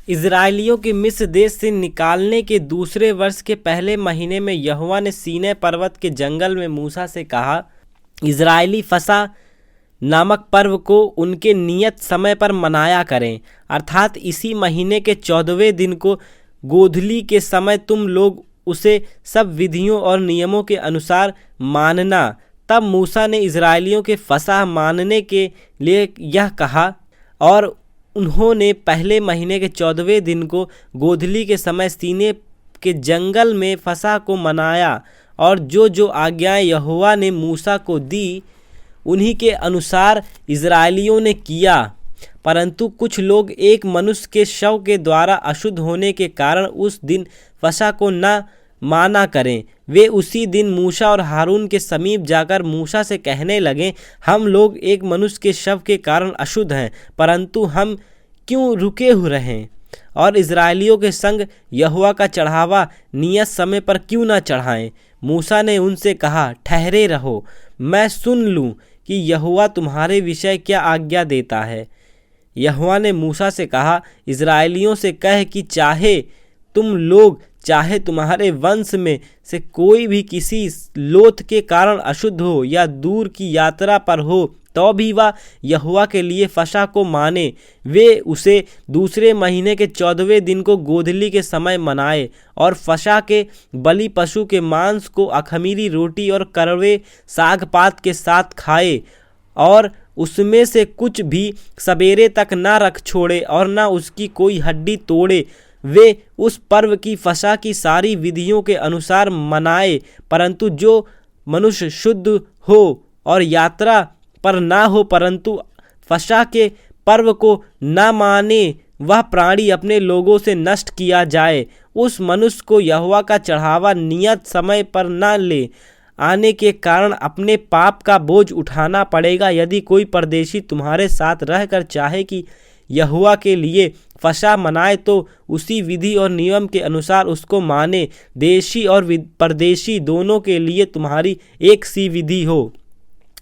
इजराइलियों के मिस्र देश से निकालने के दूसरे वर्ष के पहले महीने में यहोवा ने सीनै पर्वत के जंगल में मूसा से कहा, इजराइली फसह नामक पर्व को उनके नियत समय पर मनाया करें, अर्थात इसी महीने के 14वें दिन को गोधूली के समय तुम लोग उसे सब विधियों और नियमों के अनुसार मानना। तब मूसा ने इजराइलियों के फसह मानने के लिए यह कहा, और उन्होंने पहले महीने के 14वें दिन को गोधूली के समय सीनै के जंगल में फसह को मनाया, और जो जो आज्ञाएं यहोवा ने मूसा को दी उन्हीं के अनुसार इजराइलियों ने किया। परंतु कुछ लोग एक मनुष्य के शव के द्वारा अशुद्ध होने के कारण उस दिन फसह को न माना करें। वे उसी दिन मूसा और हारून के समीप जाकर मूसा से कहने लगे, हम लोग एक मनुष्य के शव के कारण अशुद्ध हैं, परंतु हम क्यों रुके हुए रहें और इजराइलियों के संग यहोवा का चढ़ावा नियत समय पर क्यों न चढ़ाएं। मूसा ने उनसे कहा, ठहरे रहो, मैं सुन लूं कि यहोवा तुम्हारे विषय क्या आज्ञा देता है। यहोवा ने मूसा से कहा, इजराइलियों से कह कि चाहे तुम लोग चाहे तुम्हारे वंश में से कोई भी किसी लोथ के कारण अशुद्ध हो या दूर की यात्रा पर हो, तो भी वह यहोवा के लिए फसह को माने। वे उसे दूसरे महीने के 14वें दिन को गोधूली के समय मनाए, और फसह के बलि पशु के मांस को अख़मीरी रोटी और कड़वे साग पात के साथ खाए, और उसमें से कुछ भी सवेरे तक न रख छोड़े और न उसकी कोई हड्डी तोड़े। वे उस पर्व की फसह की सारी विधियों के अनुसार मनाए। परंतु जो मनुष्य शुद्ध हो और यात्रा पर ना हो परंतु फसह के पर्व को न माने, वह प्राणी अपने लोगों से नष्ट किया जाए। उस मनुष्य को यहोवा का चढ़ावा नियत समय पर न ले आने के कारण अपने पाप का बोझ उठाना पड़ेगा। यदि कोई परदेशी तुम्हारे साथ रहकर चाहे कि यहोवा के लिए फसह मनाए, तो उसी विधि और नियम के अनुसार उसको माने। देशी और परदेशी दोनों के लिए तुम्हारी एक सी विधि हो।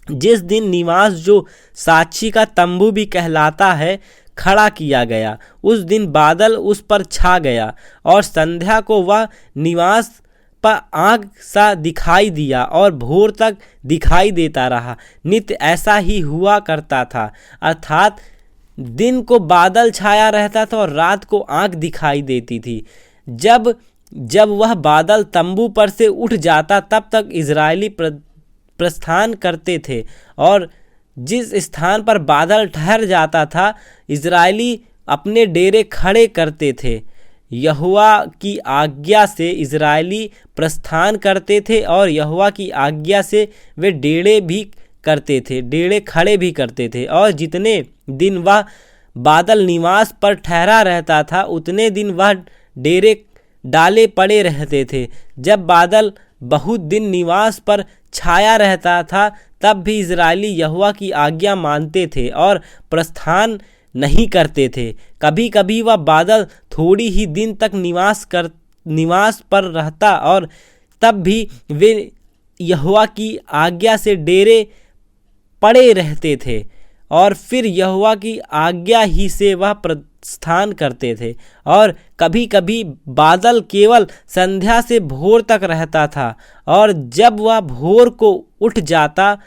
जिस दिन निवास, जो साक्षी का तंबू भी कहलाता है, खड़ा किया गया, उस दिन बादल उस पर छा गया, और संध्या को वह निवास पर आग सा दिखाई दिया और भोर तक दिखाई देता रहा। नित्य ऐसा ही हुआ करता था, अर्थात दिन को बादल छाया रहता था और रात को आग दिखाई देती थी। जब जब वह बादल तंबू पर से उठ जाता, तब तक इजरायली प्रस्थान करते थे, और जिस स्थान पर बादल ठहर जाता था, इजरायली अपने डेरे खड़े करते थे। यहोवा की आज्ञा से इजरायली प्रस्थान करते थे, और यहोवा की आज्ञा से वे डेरे खड़े भी करते थे। और जितने दिन वह बादल निवास पर ठहरा रहता था, उतने दिन वह डेरे डाले पड़े रहते थे। जब बादल बहुत दिन निवास पर छाया रहता था, तब भी इजरायली यहोवा की आज्ञा मानते थे और प्रस्थान नहीं करते थे। कभी कभी वह बादल थोड़ी ही दिन तक निवास पर रहता, और तब भी वे यहोवा की आज्ञा से डेरे पड़े रहते थे, और फिर यहोवा की आज्ञा ही से वह प्रस्थान करते थे। और कभी कभी बादल केवल संध्या से भोर तक रहता था, और जब वह भोर को उठ जाता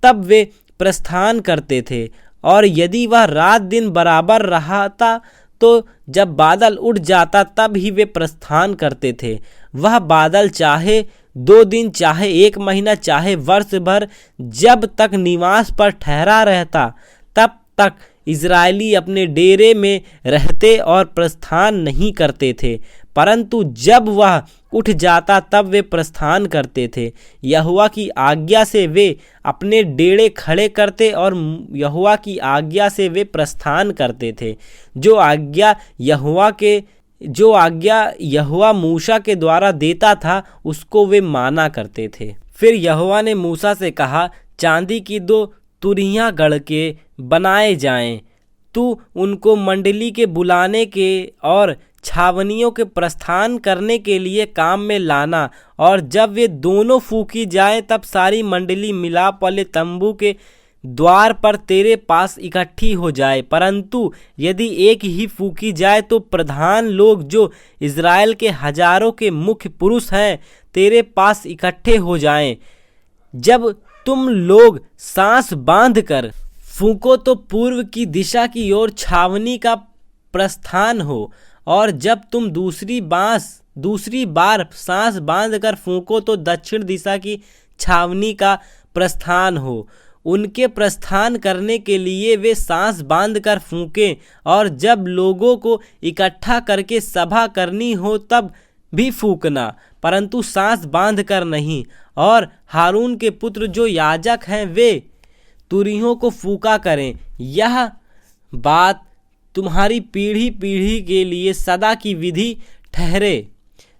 तब वे प्रस्थान करते थे। और यदि वह रात दिन बराबर रहता, तो जब बादल उठ जाता तब ही वे प्रस्थान करते थे। वह बादल चाहे 2 दिन, चाहे 1 महीना, चाहे वर्ष भर, जब तक निवास पर ठहरा रहता, तब तक इजरायली अपने डेरे में रहते और प्रस्थान नहीं करते थे। परंतु जब वह उठ जाता तब वे प्रस्थान करते थे। यहोवा की आज्ञा से वे अपने डेरे खड़े करते, और यहोवा की आज्ञा से वे प्रस्थान करते थे। जो आज्ञा यहोवा मूसा के द्वारा देता था, उसको वे माना करते थे। फिर यहोवा ने मूसा से कहा, चांदी की 2 तुरहियां गढ़ के बनाए जाएं। तू उनको मंडली के बुलाने के और छावनियों के प्रस्थान करने के लिए काम में लाना, और जब वे दोनों फूंकी जाएं, तब सारी मंडली मिलाप वाले तंबू के द्वार पर तेरे पास इकट्ठी हो जाए, परंतु यदि एक ही फूकी जाए तो प्रधान लोग जो इज़राइल के हजारों के मुख्य पुरुष हैं तेरे पास इकट्ठे हो जाएं। जब तुम लोग सांस बांध कर फूंको तो पूर्व की दिशा की ओर छावनी का प्रस्थान हो, और जब तुम दूसरी बार सांस बांध कर फूंको तो दक्षिण दिशा की छावनी का प्रस्थान हो। उनके प्रस्थान करने के लिए वे सांस बांध कर फूंकें, और जब लोगों को इकट्ठा करके सभा करनी हो तब भी फूंकना, परंतु सांस बांध कर नहीं। और हारून के पुत्र जो याजक हैं वे तुरहियों को फूंका करें। यह बात तुम्हारी पीढ़ी पीढ़ी के लिए सदा की विधि ठहरे।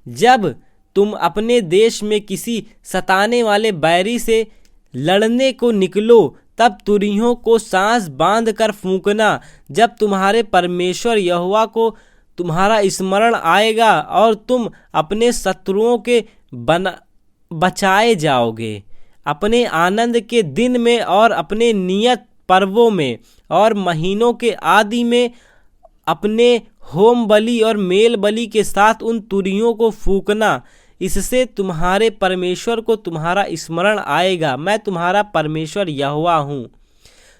जब तुम अपने देश में किसी सताने वाले बैरी से लड़ने को निकलो तब तुरहियों को सांस बांध कर फूंकना, जब तुम्हारे परमेश्वर यहोवा को तुम्हारा स्मरण आएगा और तुम अपने शत्रुओं के बचाए जाओगे। अपने आनंद के दिन में और अपने नियत पर्वों में और महीनों के आदि में अपने होम बलि और मेल बलि के साथ उन तुरहियों को फूंकना। इससे तुम्हारे परमेश्वर को तुम्हारा स्मरण आएगा। मैं तुम्हारा परमेश्वर यहोवा हूँ।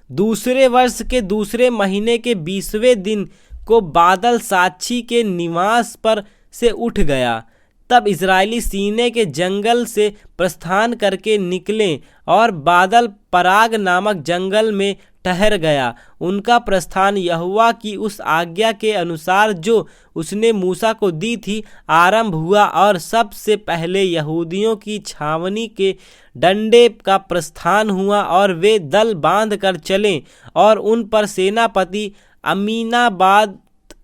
दूसरे वर्ष के दूसरे महीने के 20वें दिन को बादल साक्षी के निवास पर से उठ गया। तब इज़राइली सीने के जंगल से प्रस्थान करके निकले और बादल पराग नामक जंगल में ठहर गया। उनका प्रस्थान यहोवा की उस आज्ञा के अनुसार जो उसने मूसा को दी थी आरंभ हुआ, और सबसे पहले यहूदियों की छावनी के डंडे का प्रस्थान हुआ, और वे दल बांध कर चले। और उन पर सेनापति अमीनाबाद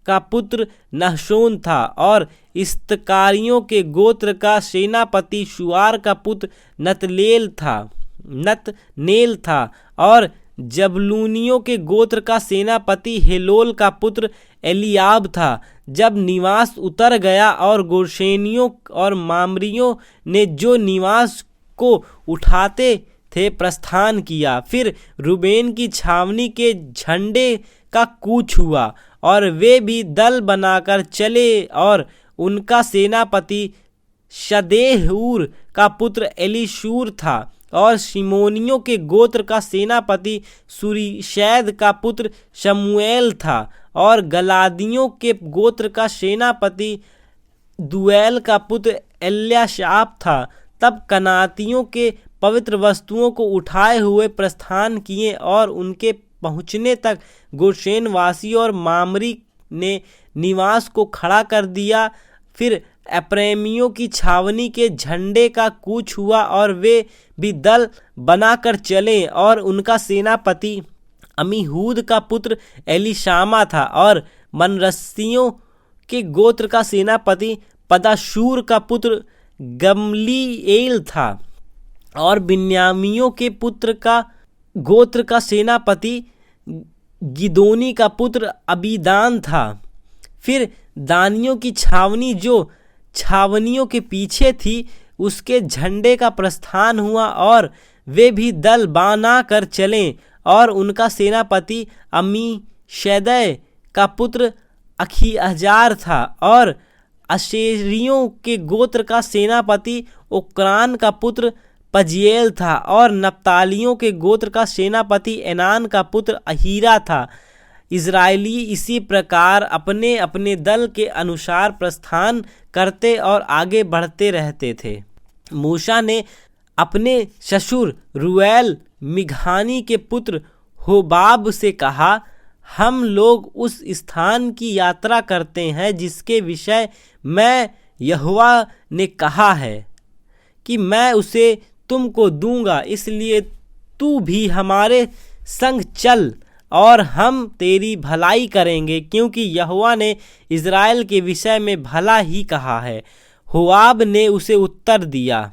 का पुत्र नहशोन था, और इस्तकारियों के गोत्र का सेनापति शुआर का पुत्र नतनेल था, और जबलूनियों के गोत्र का सेनापति हेलोल का पुत्र एलियाब था। जब निवास उतर गया और गोशेनियों और मामरियों ने जो निवास को उठाते थे प्रस्थान किया, फिर रूबेन की छावनी के झंडे का कूच हुआ, और वे भी दल बनाकर चले, और उनका सेनापति शदेऊर का पुत्र एलीशूर था, और शिमोनियों के गोत्र का सेनापति सूरीशैद का पुत्र शमूएल था, और गलादियों के गोत्र का सेनापति दुएल का पुत्र एल्याशाप था। तब कनातियों के पवित्र वस्तुओं को उठाए हुए प्रस्थान किए, और उनके पहुँचने तक गोशेनवासी और मामरी ने निवास को खड़ा कर दिया। फिर एप्रैमियों की छावनी के झंडे का कूच हुआ, और वे भी दल बनाकर चले, और उनका सेनापति अमीहूद का पुत्र एलीशामा था, और मनरसियों के गोत्र का सेनापति पदाशूर का पुत्र गमलीएल था, और बिन्यामियों के पुत्र का गोत्र का सेनापति गिदोनी का पुत्र अबीदान था। फिर दानियों की छावनी जो छावनियों के पीछे थी उसके झंडे का प्रस्थान हुआ, और वे भी दल बना कर चले, और उनका सेनापति अमीशदै का पुत्र अखीअजार था, और अशेरियों के गोत्र का सेनापति ओक्रान का पुत्र पजिएल था, और नप्तालियों के गोत्र का सेनापति एनान का पुत्र अहीरा था। इज़राइली इसी प्रकार अपने अपने दल के अनुसार प्रस्थान करते और आगे बढ़ते रहते थे। मूसा ने अपने ससुर रूएल मिघानी के पुत्र होबाब से कहा, हम लोग उस स्थान की यात्रा करते हैं जिसके विषय मैं यहोवा ने कहा है कि मैं उसे तुमको दूंगा, इसलिए तू भी हमारे संग चल और हम तेरी भलाई करेंगे, क्योंकि यहोवा ने इज़राइल के विषय में भला ही कहा है। होबाब ने उसे उत्तर दिया,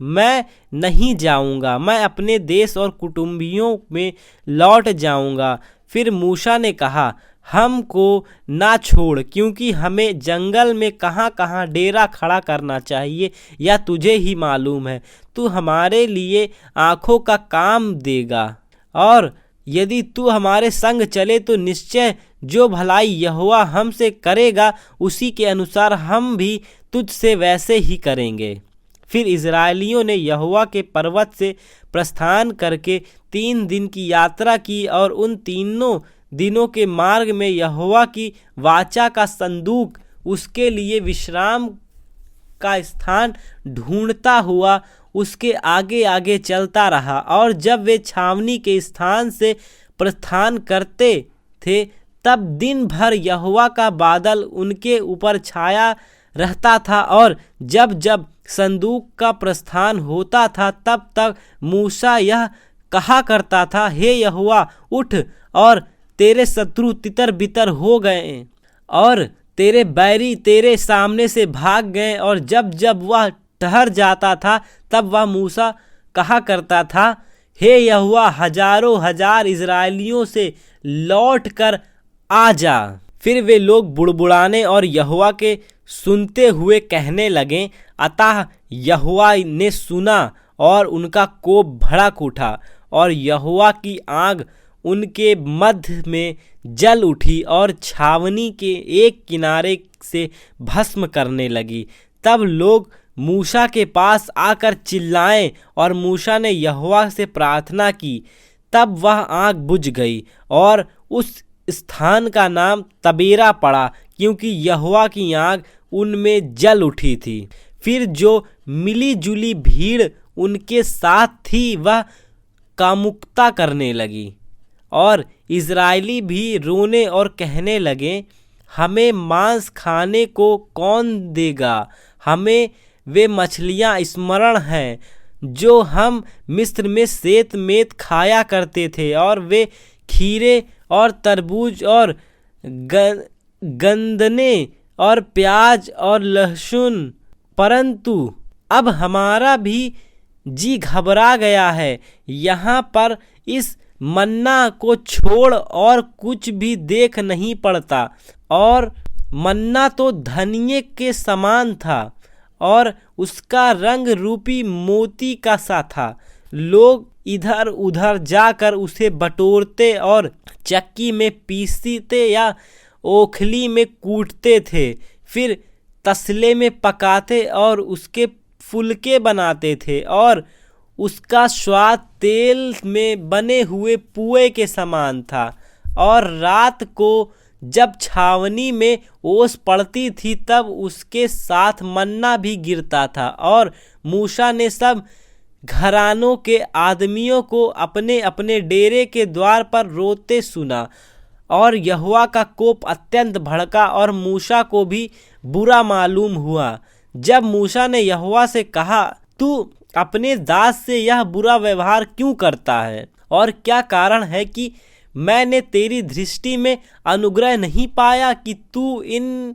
मैं नहीं जाऊंगा, मैं अपने देश और कुटुंबियों में लौट जाऊंगा। फिर मूसा ने कहा, हमको ना छोड़, क्योंकि हमें जंगल में कहाँ कहाँ डेरा खड़ा करना चाहिए या तुझे ही मालूम है। तू हमारे लिए आँखों का काम देगा और यदि तू हमारे संग चले तो निश्चय जो भलाई यहोवा हमसे करेगा उसी के अनुसार हम भी तुझसे वैसे ही करेंगे। फिर इस्राएलियों ने यहोवा के पर्वत से प्रस्थान करके 3 दिन की यात्रा की और उन 3 दिनों के मार्ग में यहोवा की वाचा का संदूक उसके लिए विश्राम का स्थान ढूंढता हुआ उसके आगे आगे चलता रहा। और जब वे छावनी के स्थान से प्रस्थान करते थे तब दिन भर यहोवा का बादल उनके ऊपर छाया रहता था, और जब जब संदूक का प्रस्थान होता था तब तक मूसा यह कहा करता था, हे यहोवा उठ, और तेरे शत्रु तितर बितर हो गए और तेरे बैरी तेरे सामने से भाग गए। और जब जब वह ठहर जाता था तब वह मूसा कहा करता था, हे यहोवा हजारों हजार इस्राएलियों से लौट कर आ जा। फिर वे लोग बुड़बुड़ाने और यहोवा के सुनते हुए कहने लगे। अतः यहोवा ने सुना और उनका कोप भड़क उठा और यहोवा की आग उनके मध्य में जल उठी और छावनी के एक किनारे से भस्म करने लगी। तब लोग मूसा के पास आकर चिल्लाए और मूसा ने यहोवा से प्रार्थना की। तब वह आग बुझ गई और उस स्थान का नाम तबेरा पड़ा, क्योंकि यहोवा की आग उनमें जल उठी थी। फिर जो मिली जुली भीड़ उनके साथ थी वह कामुकता करने लगी, और इज़राइली भी रोने और कहने लगे, हमें मांस खाने को कौन देगा? हमें वे मछलियां स्मरण हैं जो हम मिस्र में सेत मेत खाया करते थे, और वे खीरे और तरबूज और गंदने और प्याज और लहसुन। परंतु अब हमारा भी जी घबरा गया है, यहाँ पर इस मन्ना को छोड़ और कुछ भी देख नहीं पड़ता। और मन्ना तो धनिये के समान था और उसका रंग रूपी मोती का सा था। लोग इधर उधर जाकर उसे बटोरते और चक्की में पीसते या ओखली में कूटते थे, फिर तसले में पकाते और उसके फुलके बनाते थे, और उसका स्वाद तेल में बने हुए पुए के समान था। और रात को जब छावनी में ओस पड़ती थी तब उसके साथ मन्ना भी गिरता था। और मूसा ने सब घरानों के आदमियों को अपने अपने डेरे के द्वार पर रोते सुना, और यहोवा का कोप अत्यंत भड़का और मूसा को भी बुरा मालूम हुआ। जब मूसा ने यहोवा से कहा, तू अपने दास से यह बुरा व्यवहार क्यों करता है? और क्या कारण है कि मैंने तेरी दृष्टि में अनुग्रह नहीं पाया कि तू इन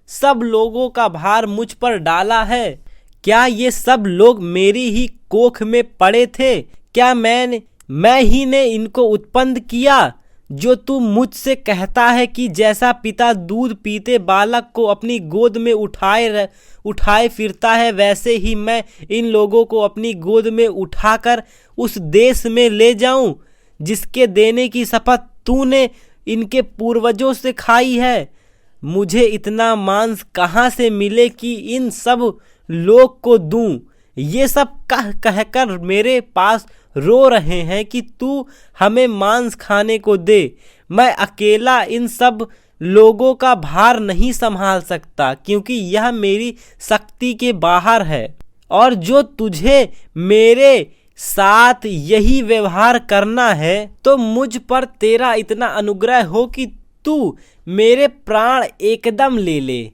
सब लोगों का भार मुझ पर डाला है? क्या ये सब लोग मेरी ही कोख में पड़े थे? क्या मैं ही ने इनको उत्पन्न किया? जो तू मुझसे कहता है कि जैसा पिता दूध पीते बालक को अपनी गोद में उठाए फिरता है, वैसे ही मैं इन लोगों को अपनी गोद में उठाकर उस देश में ले जाऊं जिसके देने की शपथ तूने इनके पूर्वजों से खाई है। मुझे इतना मांस कहाँ से मिले कि इन सब लोग को दूं? ये सब कहकर मेरे पास रो रहे हैं कि तू हमें मांस खाने को दे। मैं अकेला इन सब लोगों का भार नहीं संभाल सकता, क्योंकि यह मेरी शक्ति के बाहर है। और जो तुझे मेरे साथ यही व्यवहार करना है तो मुझ पर तेरा इतना अनुग्रह हो कि तू मेरे प्राण एकदम ले ले,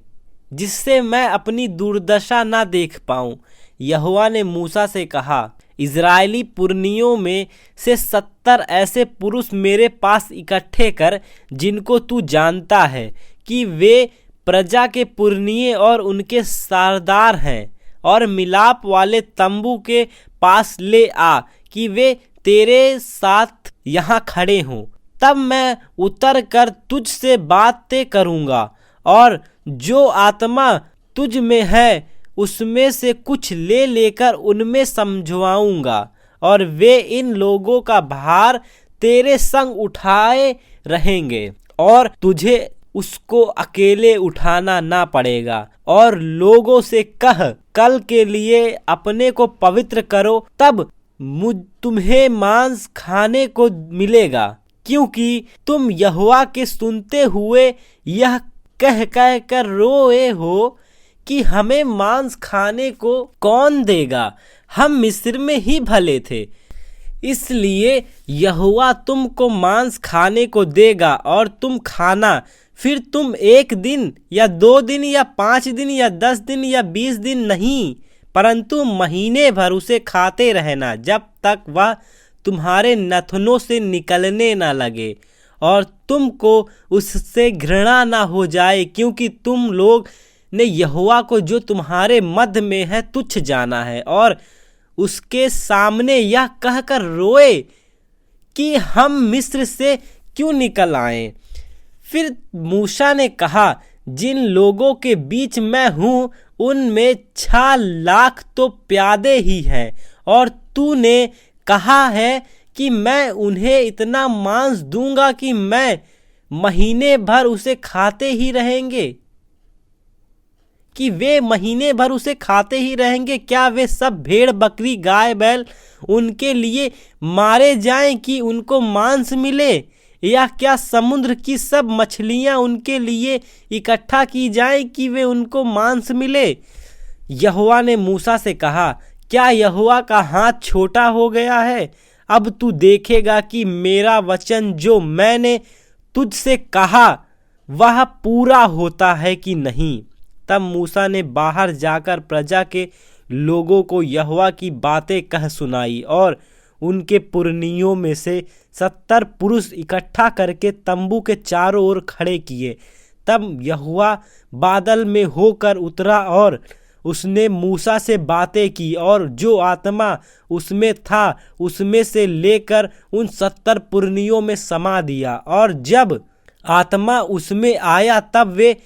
जिससे मैं अपनी दुर्दशा ना देख पाऊं। यहोवा ने मूसा से कहा, इज़राइली पुरनियों में से 70 ऐसे पुरुष मेरे पास इकट्ठे कर जिनको तू जानता है कि वे प्रजा के पुरनिये और उनके सरदार हैं, और मिलाप वाले तंबू के पास ले आ कि वे तेरे साथ यहाँ खड़े हों। तब मैं उतर कर तुझसे बातें करूँगा, और जो आत्मा तुझ में है उसमें से कुछ ले लेकर उनमें समझवाऊंगा, और वे इन लोगों का भार तेरे संग उठाए रहेंगे और तुझे उसको अकेले उठाना ना पड़ेगा। और लोगों से कह, कल के लिए अपने को पवित्र करो, तब तुम्हें मांस खाने को मिलेगा, क्योंकि तुम यहोवा के सुनते हुए यह कह कह कर रोए हो कि हमें मांस खाने को कौन देगा, हम मिस्र में ही भले थे। इसलिए यहोवा तुमको मांस खाने को देगा और तुम खाना। फिर तुम 1 दिन या 2 दिन या 5 दिन या 10 दिन या 20 दिन नहीं, परंतु महीने भर उसे खाते रहना, जब तक वह तुम्हारे नथनों से निकलने ना लगे और तुमको उससे घृणा ना हो जाए, क्योंकि तुम लोग ने यहोवा को जो तुम्हारे मध्य में है तुच्छ जाना है। और उसके सामने यह कहकर रोए कि हम मिस्र से क्यों निकल आए। फिर मूसा ने कहा, जिन लोगों के बीच मैं हूँ उनमें 6 लाख तो प्यादे ही हैं, और तूने कहा है कि मैं उन्हें इतना मांस दूंगा कि मैं महीने भर उसे खाते ही रहेंगे, कि वे महीने भर उसे खाते ही रहेंगे। क्या वे सब भेड़ बकरी गाय बैल उनके लिए मारे जाएं कि उनको मांस मिले, या क्या समुद्र की सब मछलियां उनके लिए इकट्ठा की जाएं कि वे उनको मांस मिले। यहोवा ने मूसा से कहा, क्या यहोवा का हाथ छोटा हो गया है? अब तू देखेगा कि मेरा वचन जो मैंने तुझसे कहा वह पूरा होता है कि नहीं। तब मूसा ने बाहर जाकर प्रजा के लोगों को यहोवा की बातें कह सुनाई और उनके पुरनियों में से 70 पुरुष इकट्ठा करके तंबू के चारों ओर खड़े किए। तब यहोवा बादल में होकर उतरा और उसने मूसा से बातें की, और जो आत्मा उसमें था उसमें से लेकर उन 70 पुरनियों में समा दिया। और जब आत्मा उसमें आया तब वे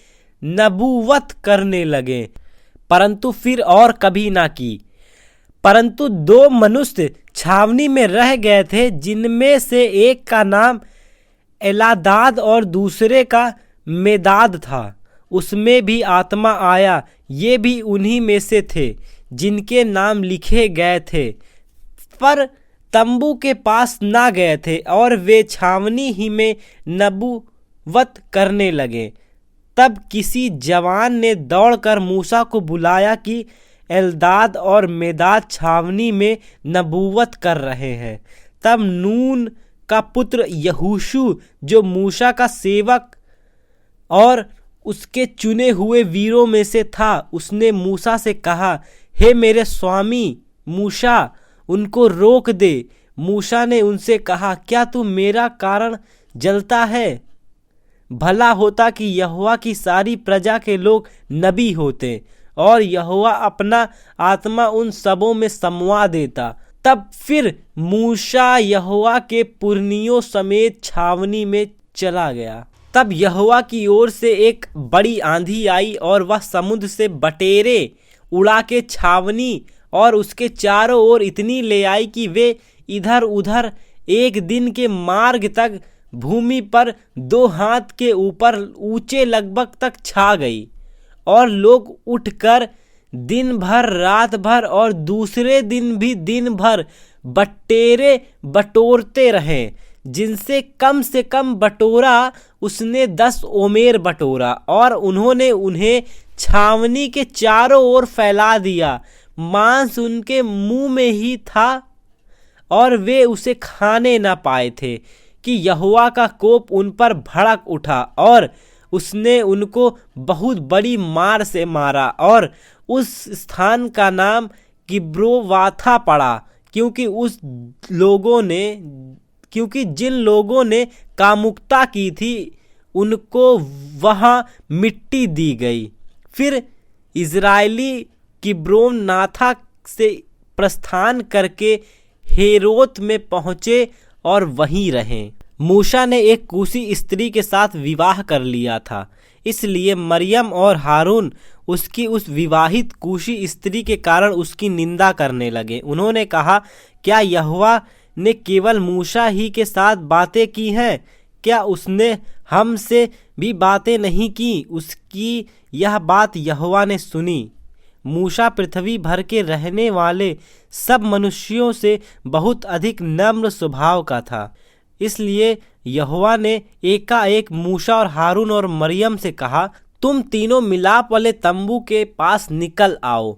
नबूवत करने लगे, परंतु फिर और कभी ना की। परंतु 2 मनुष्य छावनी में रह गए थे, जिनमें से एक का नाम एलादाद और दूसरे का मेदाद था। उसमें भी आत्मा आया, ये भी उन्हीं में से थे जिनके नाम लिखे गए थे, पर तंबू के पास ना गए थे, और वे छावनी ही में नबूवत करने लगे। तब किसी जवान ने दौड़कर मूसा को बुलाया कि एल्दाद और मेदाद छावनी में नबूवत कर रहे हैं। तब नून का पुत्र यहोशू, जो मूसा का सेवक और उसके चुने हुए वीरों में से था, उसने मूसा से कहा, हे मेरे स्वामी मूसा, उनको रोक दे। मूसा ने उनसे कहा, क्या तू मेरा कारण जलता है? भला होता कि यहोवा की सारी प्रजा के लोग नबी होते और यहोवा अपना आत्मा उन सबों में समवा देता। तब फिर मूसा यहोवा के पुरनियों समेत छावनी में चला गया। तब यहोवा की ओर से एक बड़ी आंधी आई और वह समुद्र से बटेरे उड़ा के छावनी और उसके चारों ओर इतनी ले आई कि वे इधर उधर 1 दिन के मार्ग तक भूमि पर 2 हाथ के ऊपर ऊंचे लगभग तक छा गई। और लोग उठकर दिन भर रात भर और दूसरे दिन भी दिन भर बटेरे बटोरते रहे। जिनसे कम से कम बटोरा उसने 10 ओमेर बटोरा, और उन्होंने उन्हें छावनी के चारों ओर फैला दिया। मांस उनके मुंह में ही था और वे उसे खाने न पाए थे कि यहोवा का कोप उन पर भड़क उठा, और उसने उनको बहुत बड़ी मार से मारा। और उस स्थान का नाम किब्रोवाथा पड़ा, क्योंकि जिन लोगों ने कामुकता की थी उनको वहां मिट्टी दी गई। फिर इजरायली किब्रोन नाथा से प्रस्थान करके हेरोत में पहुंचे और वहीं रहे। मूसा ने एक कूशी स्त्री के साथ विवाह कर लिया था, इसलिए मरियम और हारून उसकी उस विवाहित कूशी स्त्री के कारण उसकी निंदा करने लगे। उन्होंने कहा, क्या यहोवा ने केवल मूसा ही के साथ बातें की हैं? क्या उसने हमसे भी बातें नहीं की? उसकी यह बात यहोवा ने सुनी। मूसा पृथ्वी भर के रहने वाले सब मनुष्यों से बहुत अधिक नम्र स्वभाव का था। इसलिए यहोवा ने एकाएक मूसा और हारून और मरियम से कहा, तुम तीनों मिलाप वाले तंबू के पास निकल आओ।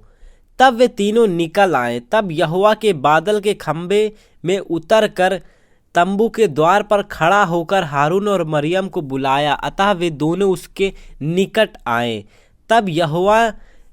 तब वे तीनों निकल आए। तब यहोवा के बादल के खंबे में उतर कर तंबू के द्वार पर खड़ा होकर हारून और मरियम को बुलाया। अतः वे दोनों उसके निकट आए। तब यहोवा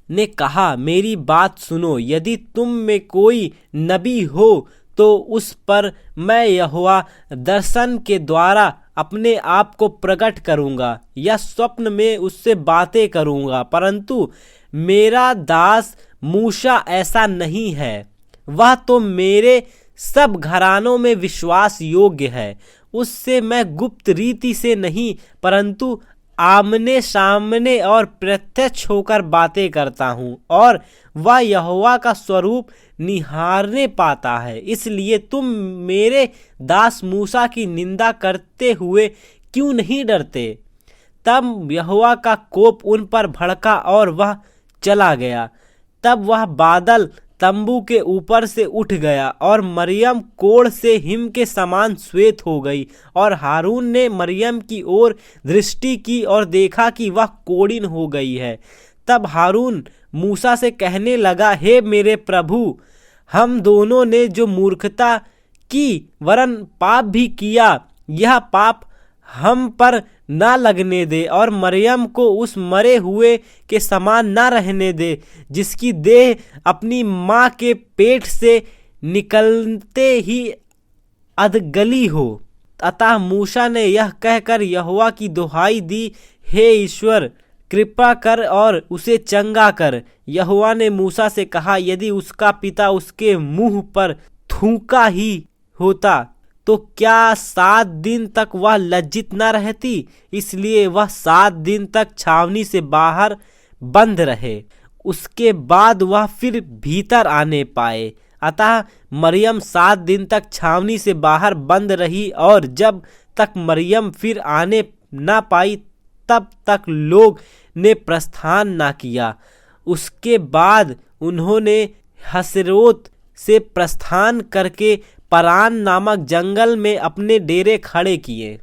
ने कहा, मेरी बात सुनो, यदि तुम में कोई नबी हो तो उस पर मैं यहोवा दर्शन के द्वारा अपने आप को प्रकट करूंगा या स्वप्न में उससे बातें करूंगा। परंतु मेरा दास मूसा ऐसा नहीं है। वह तो मेरे सब घरानों में विश्वास योग्य है। उससे मैं गुप्त रीति से नहीं परंतु आमने सामने और प्रत्यक्ष होकर बातें करता हूँ, और वह यहोवा का स्वरूप निहारने पाता है। इसलिए तुम मेरे दास मूसा की निंदा करते हुए क्यों नहीं डरते? तब यहोवा का कोप उन पर भड़का और वह चला गया। तब वह बादल तंबू के ऊपर से उठ गया और मरियम कोढ़ से हिम के समान श्वेत हो गई। और हारून ने मरियम की ओर दृष्टि की और देखा कि वह कोढ़िन हो गई है। तब हारून मूसा से कहने लगा, हे मेरे प्रभु, हम दोनों ने जो मूर्खता की वरन पाप भी किया, यह पाप हम पर ना लगने दे और मरियम को उस मरे हुए के समान ना रहने दे, जिसकी देह अपनी माँ के पेट से निकलते ही अधगली हो। अतः मूसा ने यह कहकर यहोवा की दुहाई दी, हे ईश्वर, कृपा कर और उसे चंगा कर। यहोवा ने मूसा से कहा, यदि उसका पिता उसके मुंह पर थूका ही होता तो क्या 7 दिन तक वह लज्जित न रहती? इसलिए वह 7 दिन तक छावनी से बाहर बंद रहे। उसके बाद वह फिर भीतर आने पाए। अतः मरियम 7 दिन तक छावनी से बाहर बंद रही, और जब तक मरियम फिर आने ना पाई तब तक लोग ने प्रस्थान ना किया। उसके बाद उन्होंने हसरोत से प्रस्थान करके परान नामक जंगल में अपने डेरे खड़े किए।